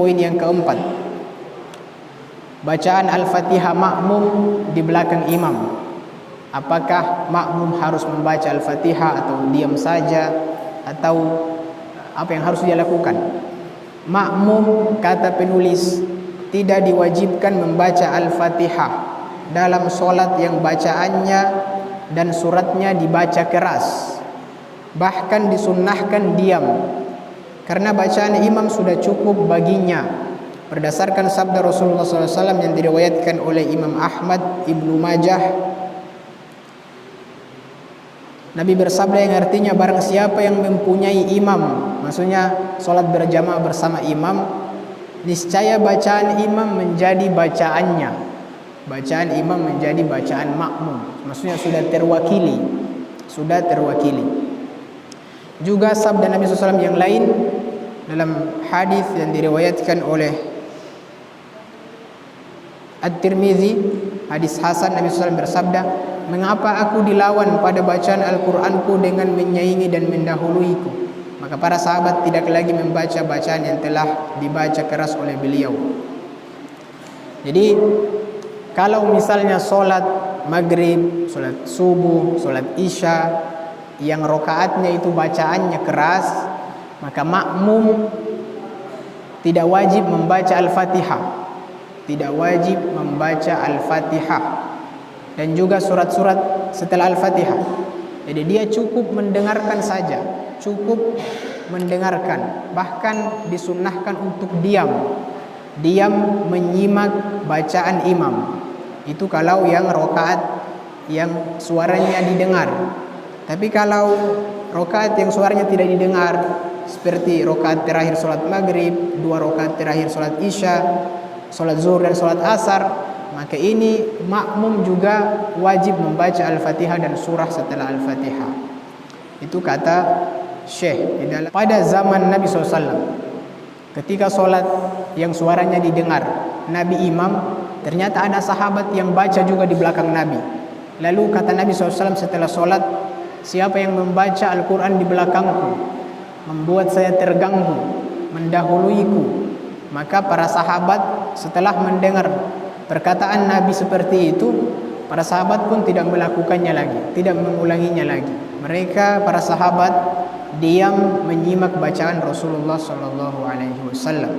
poin yang keempat, bacaan Al-Fatihah makmum di belakang imam. Apakah makmum harus membaca Al-Fatihah atau diam saja, atau apa yang harus dia lakukan? Makmum, kata penulis, tidak diwajibkan membaca Al-Fatihah dalam sholat yang bacaannya dan suratnya dibaca keras. Bahkan disunnahkan diam, karena bacaan imam sudah cukup baginya, berdasarkan sabda Rasulullah SAW yang diriwayatkan oleh Imam Ahmad, Ibnu Majah. Nabi bersabda yang artinya, barang siapa yang mempunyai imam, maksudnya sholat berjamaah bersama imam, niscaya bacaan imam menjadi bacaannya, bacaan imam menjadi bacaan makmum, maksudnya sudah terwakili. Juga sabda Nabi SAW yang lain dalam hadis yang diriwayatkan oleh At-Tirmizi, hadis hasan, Nabi SAW bersabda, mengapa aku dilawan pada bacaan Al-Qur'anku dengan menyaingi dan mendahuluiku? Maka para sahabat tidak lagi membaca bacaan yang telah dibaca keras oleh beliau. Jadi kalau misalnya sholat maghrib, sholat subuh, sholat isya yang rokaatnya itu bacaannya keras, maka makmum tidak wajib membaca Al-Fatihah, tidak wajib membaca Al-Fatihah dan juga surat-surat setelah Al-Fatihah. Jadi dia cukup mendengarkan saja, cukup mendengarkan. Bahkan disunnahkan untuk diam menyimak bacaan imam. Itu kalau yang rokaat yang suaranya didengar. Tapi kalau rokaat yang suaranya tidak didengar, seperti rokaat terakhir sholat maghrib, 2 rokaat terakhir sholat isya, sholat zuhur dan sholat asar, maka ini makmum juga wajib membaca Al-Fatihah dan surah setelah Al-Fatihah. Itu kata Syekh. Pada zaman Nabi SAW, ketika sholat yang suaranya didengar Nabi imam, ternyata ada sahabat yang baca juga di belakang Nabi. Lalu kata Nabi SAW setelah sholat, siapa yang membaca Al-Quran di belakangku, membuat saya terganggu, mendahuluiku. Maka para sahabat setelah mendengar perkataan Nabi seperti itu, para sahabat pun tidak melakukannya lagi, tidak mengulanginya lagi. Mereka para sahabat diam menyimak bacaan Rasulullah SAW.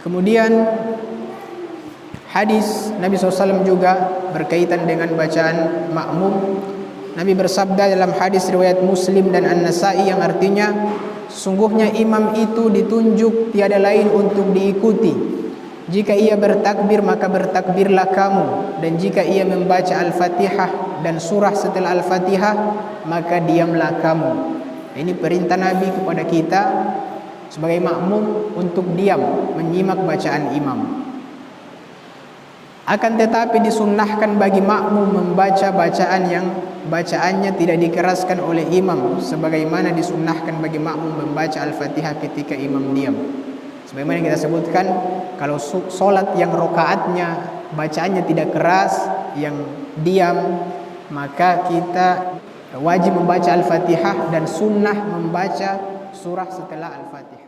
Kemudian hadis Nabi SAW juga berkaitan dengan bacaan makmum. Nabi bersabda dalam hadis riwayat Muslim dan An-Nasai yang artinya, sesungguhnya imam itu ditunjuk tiada lain untuk diikuti. Jika ia bertakbir maka bertakbirlah kamu, dan jika ia membaca Al-Fatihah dan surah setelah Al-Fatihah maka diamlah kamu. Ini perintah Nabi kepada kita sebagai makmum untuk diam menyimak bacaan imam. Akan tetapi disunnahkan bagi makmum membaca bacaan yang bacaannya tidak dikeraskan oleh imam, sebagaimana disunnahkan bagi makmum membaca Al-Fatihah ketika imam diam. Sebagaimana yang kita sebutkan, kalau solat yang rokaatnya bacaannya tidak keras, yang diam, maka kita wajib membaca Al-Fatihah dan sunnah membaca surah setelah Al-Fatihah.